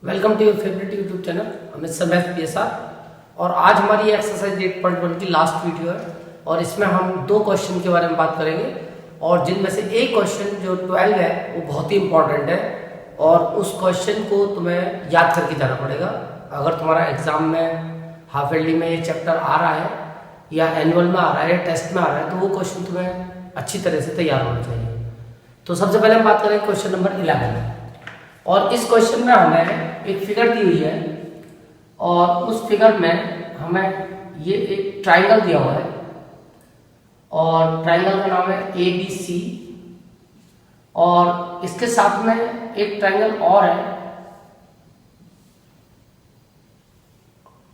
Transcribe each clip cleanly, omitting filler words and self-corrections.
Welcome to your favourite YouTube channel Amit sir math PSR। और आज हमारी एक्सरसाइज 8.1 की लास्ट वीडियो है और इसमें हम दो क्वेश्चन के बारे में बात करेंगे और जिनमें से एक क्वेश्चन जो 12 है वो बहुत ही इंपॉर्टेंट है और उस क्वेश्चन को तुम्हें याद करके जाना पड़ेगा। अगर तुम्हारा एग्जाम में हाफ ईयरली में ये चैप्टर आ रहा है या एनुअल में आ रहा है या टेस्ट में आ रहा है तो वो क्वेश्चन तुम्हें अच्छी तरह से तैयार होना चाहिए। तो सबसे पहले हम बात करेंगे क्वेश्चन नंबर 11 और इस क्वेश्चन में हमें एक फिगर दी हुई है और उस फिगर में हमें ये एक ट्राइंगल दिया हुआ है और ट्राइंगल का नाम है ABC और इसके साथ में एक ट्राइंगल और है,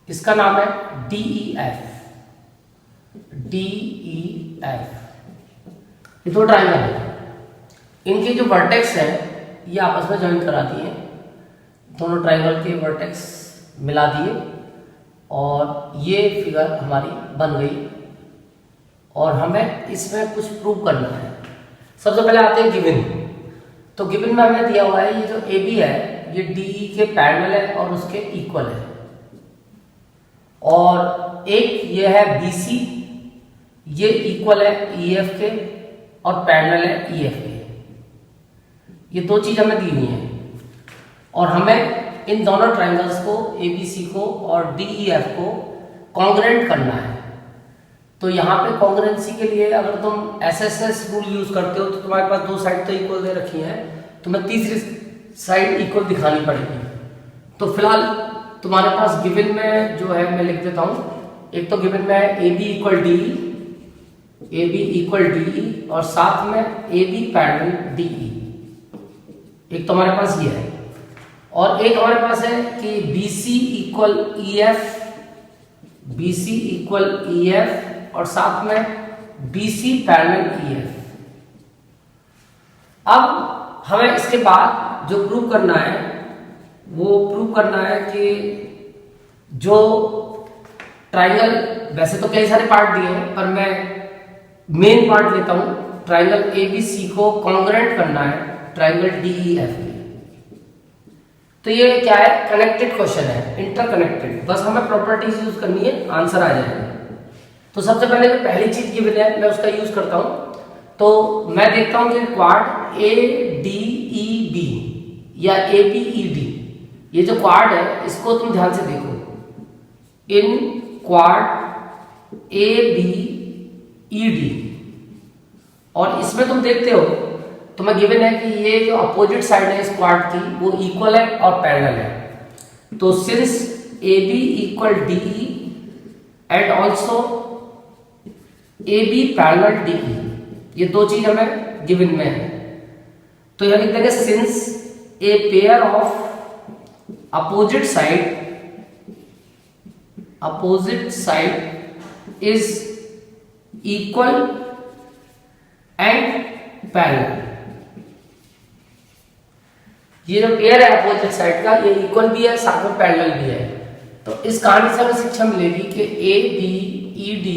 इसका नाम है DEF। ये दो ट्राइंगल है, इनकी जो वर्टेक्स है ये आपस में ज्वाइन करा दिए, दोनों ट्राइंगल के वर्टेक्स मिला दिए और ये फिगर हमारी बन गई और हमें इसमें कुछ प्रूव करना है। सबसे पहले आते हैं गिवन। तो गिवन में हमें दिया हुआ है ये जो AB है ये DE के पैरेलल है और उसके इक्वल है और एक ये है BC, ये इक्वल है EF के और पैरेलल है EF के। ये दो चीज हमें दी हुई है और हमें इन दोनों ट्राइंगल्स को ABC को और DEF को कॉन्ग्रुएंट करना है। तो यहाँ पे कॉन्ग्रुएंसी के लिए अगर तुम SSS रूल यूज करते हो तो तुम्हारे पास दो साइड तो इक्वल दे रखी है, तुम्हें तीसरी साइड इक्वल दिखानी पड़ेगी। तो फिलहाल तुम्हारे पास गिवन में जो है मैं लिख देता हूँ, एक तो गिवन में है AB इक्वल DE और साथ में AB पैरेलल DE, एक तो हमारे पास ये है और एक हमारे पास है कि BC इक्वल EF और साथ में BC पैरेलल EF। अब हमें इसके बाद जो प्रूव करना है वो प्रूव करना है कि जो ट्राइंगल, वैसे तो कई सारे पार्ट दिए हैं पर मैं मेन पार्ट लेता हूं, ट्राइंगल ABC को कॉन्ग्रुएंट करना है ट्राइंगल DEF के। तो ये क्या है, कनेक्टेड क्वेश्चन है, इंटरकनेक्टेड, बस हमें प्रॉपर्टीज यूज करनी है, आंसर आ जाएगा। तो सबसे पहले जो पहली चीज गिवन है मैं उसका यूज करता हूं। तो मैं देखता हूं कि क्वाड ADEB या ABED, ये जो क्वाड है इसको तुम ध्यान से देखो, इन क्वाड ABED और इसमें तुम देखते हो तुम्हें गिवन है कि ये जो अपोजिट साइड है इस क्वाड की वो इक्वल है और पैरेलल है। तो since AB equal DE and also AB parallel DE, ये दो चीज हमें गिवन में है। तो यह लिख देंगे since a pair of opposite side is equal and parallel. ये जो पेयर है अपोजिट साइड का ये इक्वल भी है साथ में पैरेलल भी है। तो इस कहानी से हमें शिक्षा मिलेगी कि ABED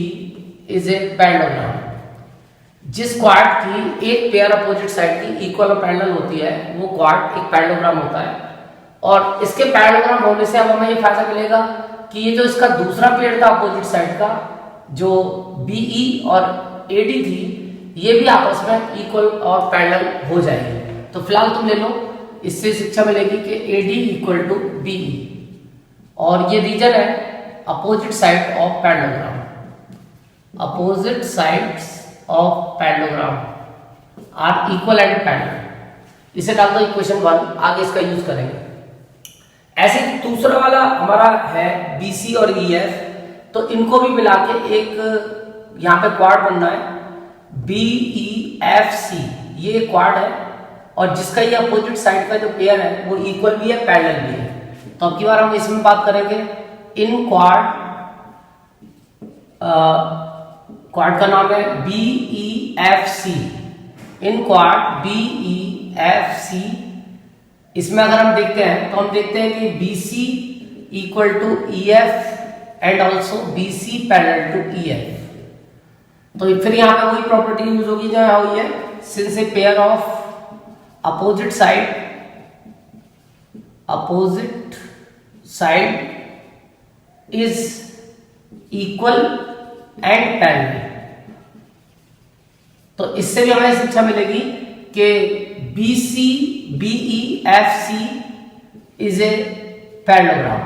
इज ए पैरेललोग्राम। जिस क्वाड की एक पेयर अपोजिट साइड की इक्वल और पैरेलल होती है वो क्वाड एक पैरेललोग्राम होता है और इसके पैरेललोग्राम होने से अब हमें ये फायदा मिलेगा कि ये जो इसका दूसरा पेयर था अपोजिट साइड का जो BE और AD थी ये भी आपस में इक्वल और पैरेलल हो जाएगी। तो फिलहाल तुम ले लो, इससे शिक्षा मिलेगी कि AD इक्वल टू BE और ये रीजन है opposite side of parallelogram. Opposite sides of parallelogram are equal and parallel. इसे डाल दो इक्वेशन 1, आगे इसका यूज करेंगे। ऐसे दूसरा वाला हमारा है BC और EF, तो इनको भी मिला के एक यहाँ पे क्वाड बनना है BEFC, ये क्वाड है और जिसका ये अपोजिट साइड का जो पेयर है वो इक्वल भी है पैरेलल भी है। तो अब की बार हम इसमें बात करेंगे इन क्वाड का नाम है BEFC, इन क्वाड BEFC। इसमें अगर हम देखते हैं तो हम देखते हैं कि BC equal to EF and also BC parallel to EF। तो फिर यहाँ पे वही प्रॉपर्टी यूज होगी जो यहाँ हुई है, since a pair of opposite side opposite side is equal and parallel. तो इससे भी हमें शिक्षा मिलेगी कि BC BEFC is a parallelogram.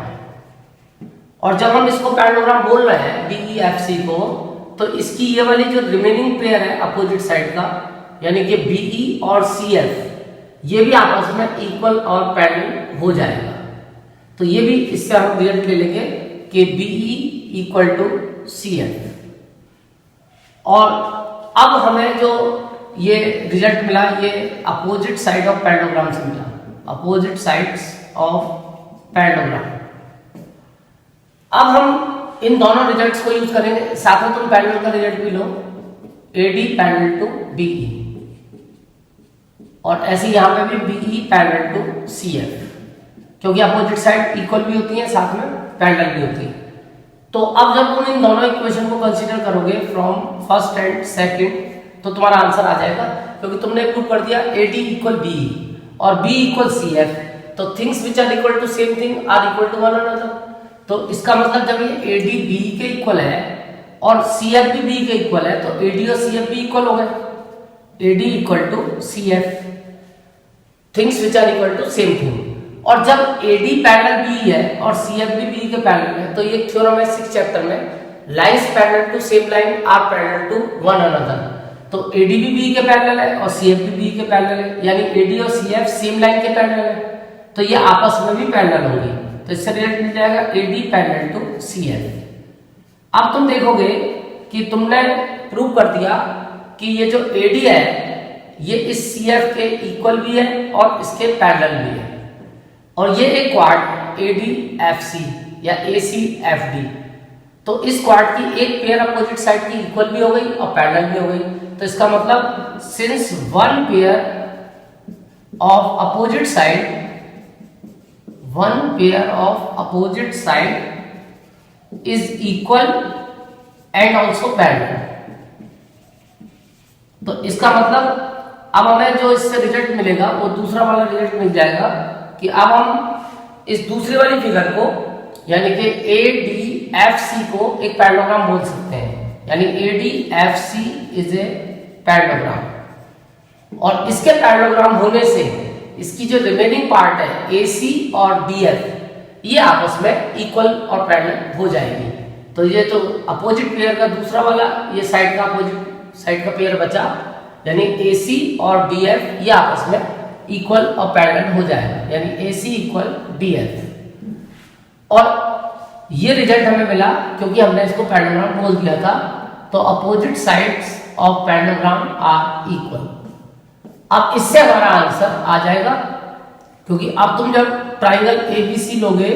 और जब हम इसको पैरेललोग्राम बोल रहे हैं BEFC को, तो इसकी ये वाली जो रिमेनिंग पेयर है अपोजिट साइड का, यानी कि BE और CF, ये भी आपस में इक्वल और पैरेलल हो जाएगा। तो ये भी इससे हम रिजल्ट ले लेंगे कि BE इक्वल टू CF। और अब हमें जो ये रिजल्ट मिला, ये अपोजिट साइड ऑफ पैरेललोग्राम से मिला, अपोजिट साइड्स ऑफ पैरेललोग्राम। अब हम इन दोनों रिजल्ट्स को यूज करेंगे, साथ में तुम पैरेलल का रिजल्ट भी लो, AD पैरेलल टू BE, और ऐसे यहां पे भी BE पैरेलल टू CF, क्योंकि अपोजिट साइड इक्वल भी होती है, साथ में पैरेलल भी होती है। तो अब जब तुम इन दोनों इक्वेशन को कंसीडर करोगे फ्रॉम फर्स्ट एंड सेकंड, तो तुम्हारा आंसर आ जाएगा, क्योंकि तुमने प्रूव कर दिया AD इक्वल BE और B इक्वल CF। तो things which are equal to same thing are equal to one another. तो इसका मतलब जब ये AD BE के इक्वल है और CF भी BE के इक्वल है, तो AD और CF भी इक्वल हो गए, AD equal to CF, things which are equal to same thing. और जब AD पैरेलल BE है और CF भी BE के पैरेलल है, तो ये थ्योरम है 6th चैप्टर में, lines parallel to same line are parallel to one another. तो AD भी BE के पैरेलल है और CF भी BE के पैरेलल है, यानी AD और CF सेम लाइन के पैरेलल है, तो ये आपस में भी पैरेलल होंगी। तो इससे रिजल्ट मिल जाएगा AD पैरेलल टू CF। अब तुम देखोगे कि तुमने प्रूव कर दिया कि ये जो AD है ये इस CF के इक्वल भी है और इसके पैरेलल भी है, और ये एक क्वाड ADFC या ACFD। तो इस क्वाड की एक पेयर अपोजिट साइड की इक्वल भी हो गई और पैरेलल भी हो गई। तो इसका मतलब since one pair of opposite side, one pair of opposite side is equal and also parallel। तो इसका मतलब अब हमें जो इससे रिजल्ट मिलेगा वो दूसरा वाला रिजल्ट मिल जाएगा कि अब हम इस दूसरी वाली फिगर को, यानी कि ADFC को एक पैरेललोग्राम बोल सकते हैं, यानी ADFC इज ए पैरेललोग्राम। और इसके पैरेललोग्राम होने से इसकी जो रिमेनिंग पार्ट है AC और DF, ये आपस में इक्वल और पैरेलल हो जाएगी। तो ये तो अपोजिट पेयर का दूसरा वाला, ये साइड का अपोजिट साइड का पेयर बचा, यानी AC और DF ये आपस में इक्वल और पैरेलल हो जाएगा, यानी AC इक्वल DF। और ये रिजल्ट हमें मिला क्योंकि हमने इसको पैरेललोग्राम बोल दिया था। तो opposite sides of parallelogram are equal. अब इससे हमारा आंसर आ जाएगा, क्योंकि अब तुम जब ट्राइंगल ABC लोगे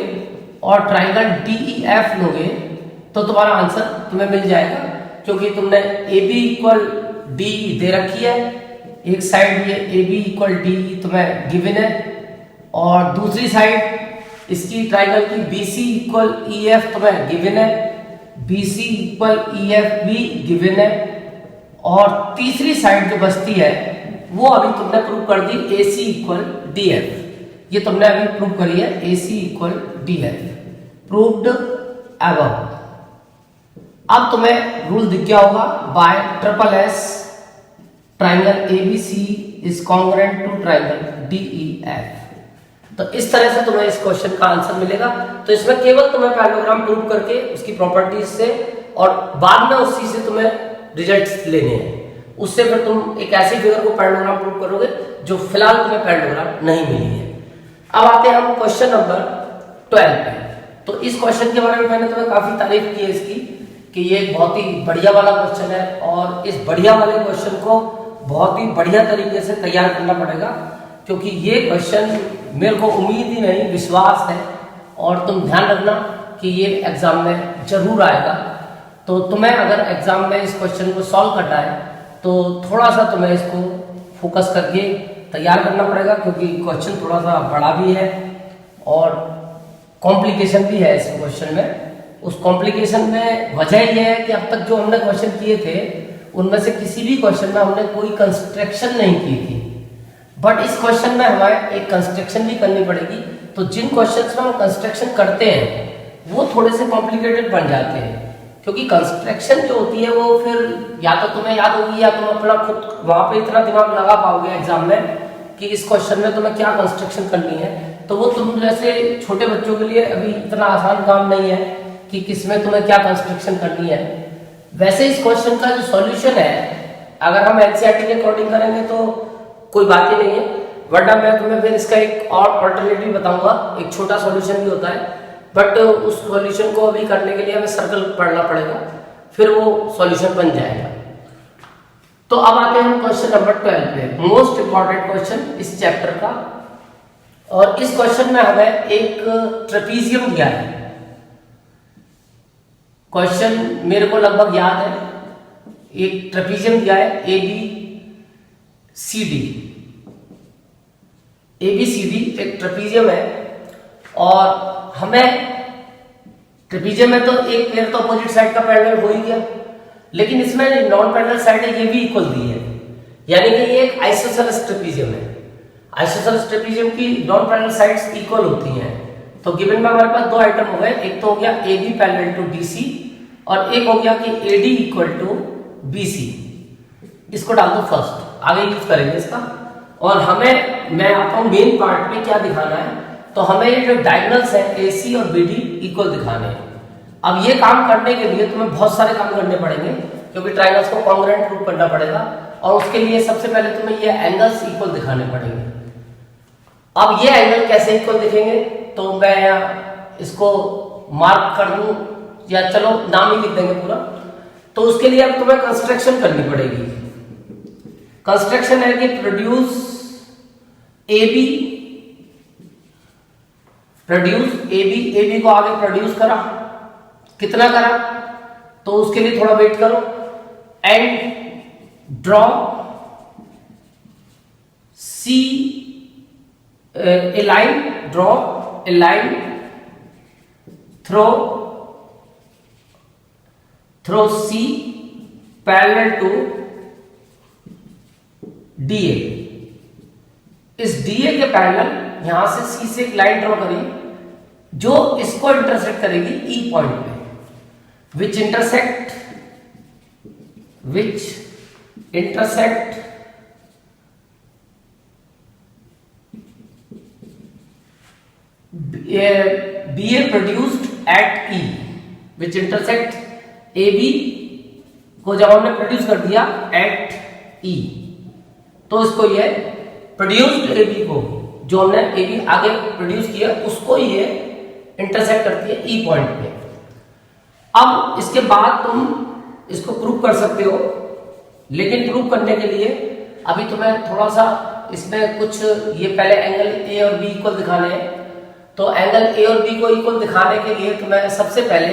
और ट्राइंगल DEF लोगे तो तुम्हारा आंसर तुम्हें मिल जाएगा, क्योंकि तुमने AB इक्वल DE दे रखी है, एक साइड ये AB इक्वल DE तुम्हें गिवन है, और दूसरी साइड इसकी ट्राइंगल की BC इक्वल EF तुम्हें गिवन है, BC इक्वल EF भी गिवन है, और तीसरी साइड जो बचती है वो अभी तुमने प्रूव कर दी AC इक्वल DF। ये तुमने अभी प्रूव करी है AC equal DF, proved above. अब तुम्हें रूल दिख गया होगा, by SSS triangle ABC is congruent to triangle DEF। तो इस तरह से तुम्हें इस क्वेश्चन का आंसर मिलेगा। तो इसमें केवल तुम्हें पैरेललोग्राम प्रूव करके उसकी प्रॉपर्टीज से और बाद में उसी से तुम्हें रिजल्ट्स लेने हैं, उससे फिर तुम एक ऐसी फिगर को पैरेललोग्राम प्रूव करोगे जो फिलहाल तुम्हें पैरेललोग्राम नहीं मिली है। अब आते हैं हम क्वेश्चन नंबर 12 पे। तो इस क्वेश्चन के बारे में मैंने तुम्हें काफी तारीफ की है इसकी, कि ये एक बहुत ही बढ़िया वाला क्वेश्चन है, और इस बढ़िया वाले क्वेश्चन को बहुत ही बढ़िया तरीके से तैयार करना पड़ेगा, क्योंकि ये क्वेश्चन मेरे को उम्मीद ही नहीं विश्वास है, और तुम ध्यान रखना कि ये एग्जाम में जरूर आएगा। तो तुम्हें अगर एग्जाम में इस क्वेश्चन को सॉल्व करना है तो थोड़ा सा तुम्हें इसको फोकस करके तैयार करना पड़ेगा, क्योंकि क्वेश्चन थोड़ा सा बड़ा भी है और कॉम्प्लिकेशन भी है इस क्वेश्चन में। उस कॉम्प्लिकेशन में वजह यह है कि अब तक जो हमने क्वेश्चन किए थे उनमें से किसी भी क्वेश्चन में हमने कोई कंस्ट्रक्शन नहीं की थी, बट इस क्वेश्चन में हमें एक कंस्ट्रक्शन भी करनी पड़ेगी, तो जिन क्वेश्चंस में हम कंस्ट्रक्शन करते हैं वो थोड़े से कॉम्प्लिकेटेड बन जाते हैं, क्योंकि कंस्ट्रक्शन जो होती है वो फिर या तो तुम्हें याद होगी या तुम अपना खुद वहां पे इतना दिमाग लगा पाओगे एग्जाम में कि इस क्वेश्चन में तुम्हें क्या कंस्ट्रक्शन करनी है। तो वो तुम जैसे छोटे बच्चों के लिए अभी इतना आसान काम नहीं है कि किसमें तुम्हें क्या कंस्ट्रक्शन करनी है। वैसे इस क्वेश्चन का जो सॉल्यूशन है अगर हम एनसीईआरटी के अकॉर्डिंग करेंगे तो कोई बात ही नहीं है, वरना मैं तुम्हें फिर इसका एक और ऑल्टरनेटिव बताऊंगा, एक छोटा सॉल्यूशन भी होता है, बट उस सॉल्यूशन को अभी करने के लिए हमें सर्कल पढ़ना पड़ेगा, फिर वो सॉल्यूशन बन जाएगा। तो अब आते हैं हम क्वेश्चन नंबर 12 पे, मोस्ट इंपॉर्टेंट क्वेश्चन इस चैप्टर का। और इस क्वेश्चन में हमें एक ट्रेपीजियम दिया है। क्वेश्चन मेरे को लगभग याद है, एक ट्रेपीजियम दिया है ABCD। ABCD एक ट्रेपीजियम है और हमें ट्रेपीजियम में तो एक पेयर तो अपोजिट साइड का पैरेलल हो ही गया, लेकिन इसमें नॉन पैरेलल साइड है ये भी इक्वल दी है, यानी कि ये एक आइसोसेलेस ट्रेपीजियम है। आइसोसेलेस ट्रेपीजियम की नॉन पैरेलल साइड्स इक्वल होती हैं। तो गिवन में हमारे पास दो आइटम हो गए, एक तो हो गया AB पैरेलल टू DC और एक हो गया कि AD इक्वल टू BC। इसको डाल दो फर्स्ट, आगे यूज करेंगे इसका। और हमें मैं आता हूं मेन पार्ट में क्या दिखाना है, तो हमें ये जो डायगोनल्स हैं AC और BD इक्वल दिखाने हैं। अब ये काम करने के लिए तुम्हें बहुत सारे काम करने पड़ेंगे, क्योंकि ट्रायंगल्स को कॉन्ग्रुएंट प्रूव करना पड़ेगा और उसके लिए सबसे पहले तुम्हें ये एंगल्स इक्वल दिखाने पड़ेंगे। अब ये एंगल कैसे इक्वल दिखेंगे, तो मैं इसको मार्क कर दूं या चलो नाम ही लिख देंगे पूरा। तो उसके लिए अब तुम्हें कंस्ट्रक्शन करनी पड़ेगी। कंस्ट्रक्शन है कि प्रोड्यूस AB को आगे प्रोड्यूस करा, कितना करा तो उसके लिए थोड़ा वेट करो, and draw a line through C parallel to DA। इस DA के पैरेलल यहां से C से एक लाइन ड्रॉ करिए जो इसको इंटरसेक्ट करेगी E पॉइंट पे, which intersect BA produced at E, which intersect AB को जब हमने प्रोड्यूस कर दिया at E, तो इसको ये प्रोड्यूस्ड AB को जो हमने AB आगे प्रोड्यूस किया उसको ये इंटरसेक्ट करती है E पॉइंट पे। अब इसके बाद तुम इसको प्रूव कर सकते हो, लेकिन प्रूव करने के लिए अभी तुम्हें थोड़ा सा इसमें कुछ ये पहले एंगल A और B इक्वल दिखाने हैं। तो एंगल A और B को इक्वल दिखाने के लिए तुम्हें सबसे पहले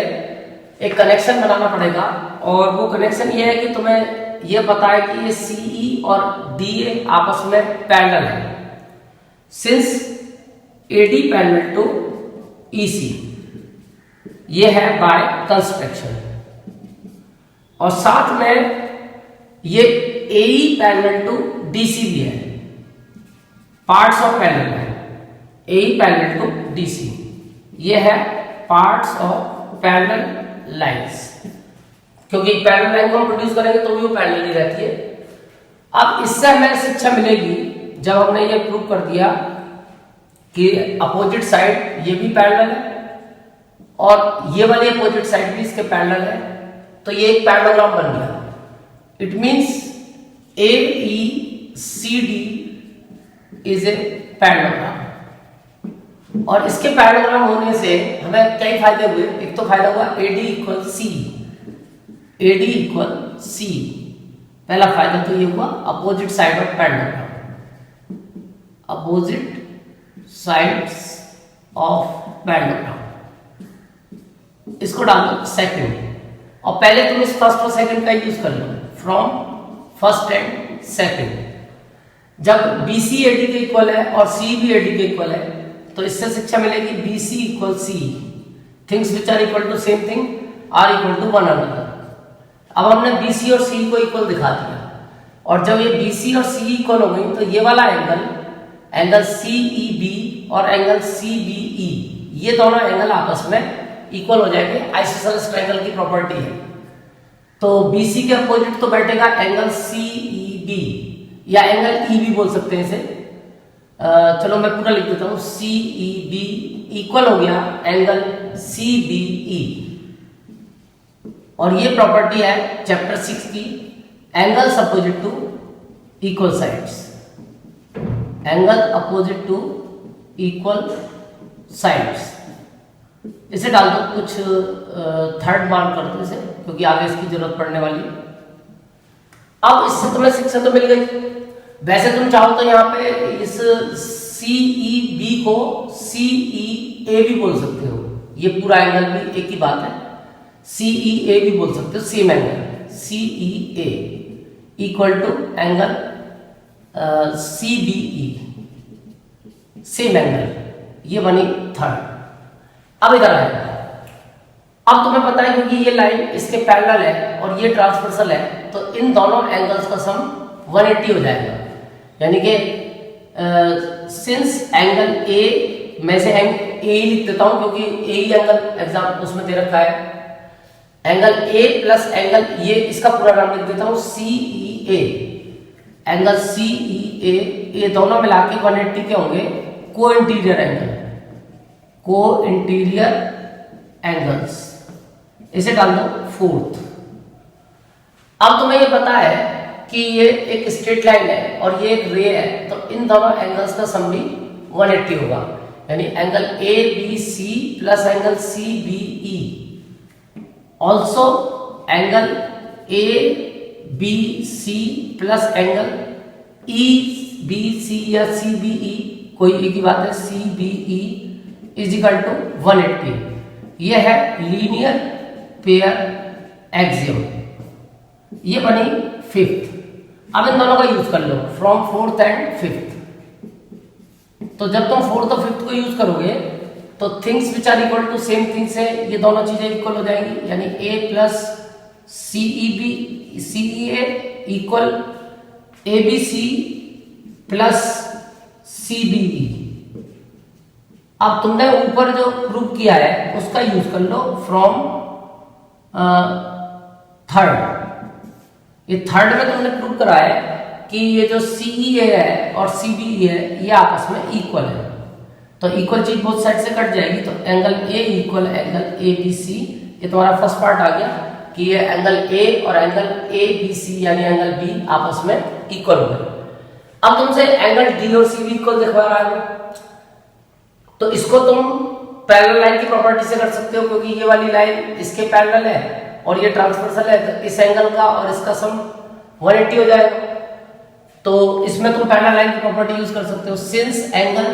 एक कनेक्शन बनाना पड़ेगा, और वो कनेक्शन ये है कि तुम्हें ये पता है कि ये CE और DA आपस में पैरेलल है, since AD parallel to EC, ये है बाय कंस्ट्रक्शन। और साथ में ये AE पैरेलल टू DC भी है, पार्ट्स ऑफ पैरेलल है, AE पैरेलल टू DC, ये है पार्ट्स ऑफ पैरेलल लाइंस, क्योंकि पैरेलल लाइन को हम प्रोड्यूस करेंगे तो भी वो पैरेलल ही रहती है। अब इससे हमें शिक्षा मिलेगी जब हमने ये प्रूव कर दिया कि अपोजिट साइड ये भी पैरेलल है और ये वाली अपोजिट साइड भी इसके पैरेलल है, तो ये एक पैरेललोग्राम बन गया। It means AECD is a parallelogram. और इसके पैरेललोग्राम होने से हमें कई फायदे हुए। एक तो फायदा हुआ AD इक्वल C, पहला फायदा तो ये हुआ opposite side of parallelogram, opposite sides of parallelogram. इसको डालो सेकंड, और पहले तुम इस फर्स्ट और सेकंड का यूज कर लो, फ्रॉम फर्स्ट एंड सेकंड। जब BC AD के इक्वल है और C भी AD के इक्वल है, तो इससे शिक्षा मिलेगी BC equal C, things which are equal to same thing are equal to one another. अब हमने BC और C को इक्वल दिखा दिया, और जब ये BC और C इक्वल हो गई तो ये वाला एंगल CEB और एंगल CBE, ये दोनों एंगल आपस में इक्वल हो जाएंगे। आइसोसेलेस ट्रायंगल की प्रॉपर्टी है। तो BC के अपोजिट तो बैठेगा एंगल CEB या एंगल EB बोल सकते हैं इसे। चलो मैं पूरा लिख देता हूं, CEB इक्वल हो गया एंगल CBE। और ये प्रॉपर्टी है चैप्टर 6 की, angles opposite to equal sides, angle opposite to equal sides. इसे डाल दो, कुछ थर्ड मार्क कर दो इसे, क्योंकि आगे इसकी जरूरत पड़ने वाली है। अब इससे तुम्हें शिक्षा तो मिल गई। वैसे तुम चाहो तो यहाँ पे इस CEB को CEA भी बोल सकते हो, ये पूरा एंगल भी एक ही बात है। CEA भी बोल सकते हो, same angle CEA equal to angle CBE, same angle, ये बनी थर्ड। अब इधर आएगा, अब तुम्हें पता है क्योंकि ये लाइन इसके पैरेलल है और ये ट्रांसवर्सल है, तो इन दोनों एंगल्स का सम 180 हो जाएगा। यानी कि सिंस एंगल ए, मैं से एंगल ए लिख देता हूं क्योंकि ए ही एंगल एग्जाम उसमें दे रखा है। एंगल ए प्लस एंगल, ये इसका पूरा नाम लिख देता हूं CEA, एंगल CEA, ये दोनों मिला के 180 के होंगे को इंटीरियर एंगल, को इंटीरियर एंगल्स। इसे डाल दो फोर्थ। अब तुम्हें ये पता है कि ये एक स्ट्रेट लाइन है और ये एक रे है, तो इन दोनों एंगल्स का सम भी 180 होगा। यानी angle ABC plus angle CBE, also angle ABC plus angle EBC या CBE, कोई एक ही बात है, CBE इज इक्वल टू 180। ये है लीनियर पेयर एक्सियम, ये बनी फिफ्थ। अब इन दोनों का यूज कर लो फ्रॉम फोर्थ एंड फिफ्थ। तो जब तुम फोर्थ और फिफ्थ को यूज करोगे तो things which are equal to same things है, ये दोनों चीजें इक्वल हो जाएंगी। यानी A plus CEA equal ABC plus CBE। अब तुमने ऊपर जो प्रूव किया है उसका यूज कर लो फ्रॉम थर्ड। ये थर्ड में तुमने प्रूव करा है कि ये जो CEA है और CBE है ये आपस में इक्वल है, तो इक्वल चीज बोथ साइड से कट जाएगी, तो angle A equal angle ABC। ये तुम्हारा फर्स्ट पार्ट आ गया कि ये एंगल A और एंगल ABC यानी एंगल B आपस में इक्वल हो गए। अब तुमसे एंगल D और C भी इक्वल दिखवा रहा है, तो इसको तुम पैरेलल लाइन की प्रॉपर्टी से कर सकते हो, क्योंकि ये वाली लाइन इसके पैरेलल है और ये ट्रांसवर्सल है, तो इस एंगल का और इसका सम 180 हो जाएगा। तो इसमें तुम पैरेलल लाइन की प्रॉपर्टी यूज कर सकते हो। Since angle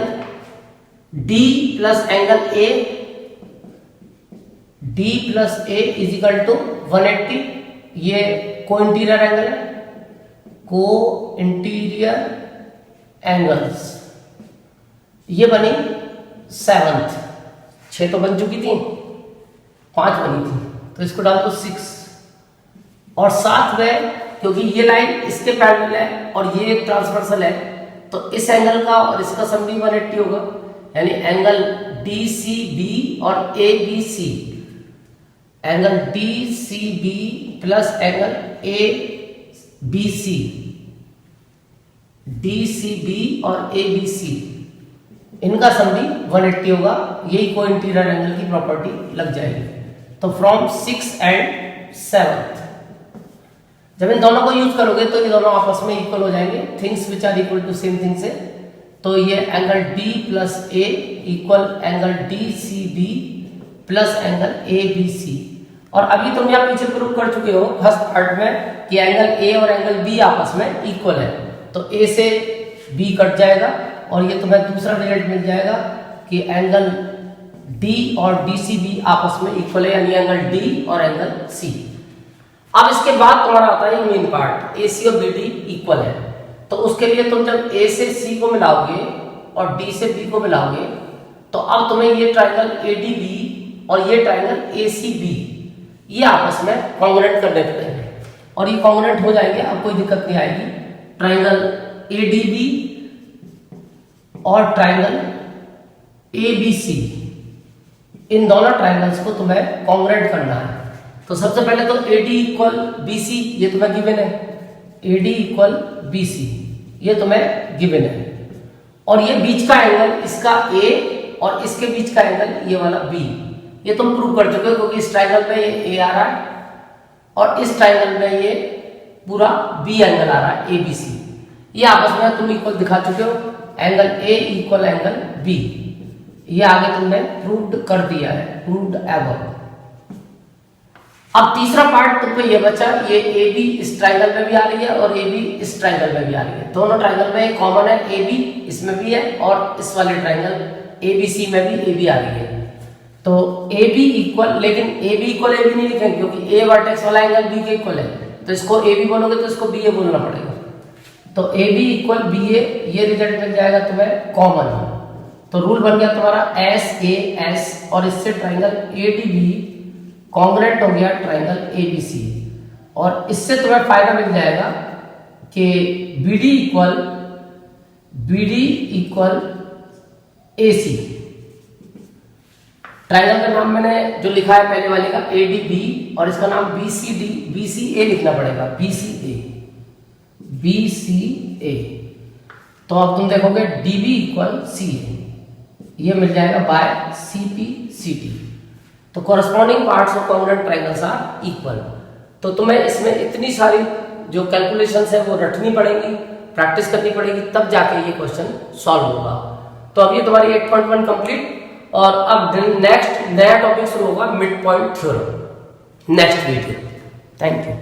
D plus angle A is equal to 180, ये को इंटीरियर एंगल है, को इंटीरियर एंगल्स, ये बनी सेवंथ। 6 तो बन चुकी थी, 5 बनी थी, तो इसको डाल दो 6। और साथ में क्योंकि ये लाइन इसके पैरेलल है और ये एक ट्रांसवर्सल है, तो इस एंगल का और इसका सम भी 180 होगा। यानी एंगल DCB और ABC, angle DCB plus angle ABC, DCB और ABC, इनका सम भी 180 होगा। यही को इंटीरियर एंगल की प्रॉपर्टी लग जाएगी। तो फ्रॉम 6 एंड 7 जब इन दोनों को यूज करोगे तो ये दोनों आपस में इक्वल हो जाएंगे। Things which are equal to same things है, तो ये angle D plus A equal angle DCB plus angle ABC। और अभी तुम यहाँ पीछे प्रूव कर चुके हो फर्स्ट पार्ट में कि एंगल A और एंगल B आपस में इक्वल है, तो A से B कट जाएगा और ये तुम्हें दूसरा रिजल्ट मिल जाएगा कि एंगल D और DCB आपस में इक्वल है, यानी एंगल D और एंगल C। अब इसके बाद तुम्हारा आता है मेन पार्ट, AC और BD इक्वल है, तो उसके लिए तुम जब A से C को मिलाओगे और D से B को मिलाओगे, तो अब तुम्हें ये ट्रायंगल ADB और ये ट्रायंगल ACB ये आपस में कॉन्ग्रुएंट करने पड़ेंगे, और ये कॉन्ग्रुएंट हो जाएंगे, अब कोई दिक्कत नहीं आएगी। ट्रायंगल ADB और ट्रायंगल ए बी सी, इन दोनों ट्राइंगल्स को तुम्हें कॉन्ग्रुएंट करना है। तो सबसे पहले तो AD इक्वल BC, ये तुम्हें गिवन है, AD इक्वल BC ये तुम्हें गिवन है, और ये बीच का एंगल इसका A और इसके बीच का एंगल ये वाला B, ये तुम प्रूव कर चुके हो क्योंकि इस ट्राइंगल में ये A आ रहा है और इस ट्राइंगल में ये पूरा B एंगल आ रहा है ABC, ये आपस में तुम इक्वल दिखा चुके हो, angle A equal angle B, ये आगे तुमने प्रूव्ड कर दिया है, प्रूव्ड एबव। अब तीसरा पार्ट तुम पे ये बचा, ये AB इस ट्राइंगल में भी आ रही है और AB इस ट्राइंगल में भी आ रही है, दोनों ट्राइंगल में कॉमन है, AB इसमें भी है और इस वाले ट्राइंगल ABC में भी AB आ रही है। तो AB इक्वल, लेकिन AB इक्वल AB नहीं लिखेंगे क्योंकि A वर्टेक्स वाला एंगल B के इक्वल है, तो इसको AB बोलोगे तो इसको BA बोलना पड़ेगा। तो AB इक्वल BA, ये रिजल्ट मिल जाएगा तुम्हें कॉमन। तो रूल बन गया तुम्हारा SAS और इससे ट्राइंगल ADB कॉन्ग्रुएंट हो गया ट्राइंगल ABC, और इससे तुम्हें फायदा मिल जाएगा कि BD इक्वल AC। ट्राइंगल का नाम मैंने जो लिखा है पहले वाले का ADB और इसका नाम BCA लिखना पड़ेगा, BCA। तो अब तुम देखोगे DB इक्वल CA, ये मिल जाएगा बाय CPCT। तो corresponding parts of congruent triangles are equal. तो तुम्हें इसमें इतनी सारी जो कैलकुलेशंस है वो रटनी पड़ेगी, प्रैक्टिस करनी पड़ेगी, तब जाके ये क्वेश्चन सॉल्व होगा। तो अब ये तुम्हारी 8.1 कंप्लीट, और अब नेक्स्ट नया टॉपिक शुरू होगा mid point theorem, next video. Thank you.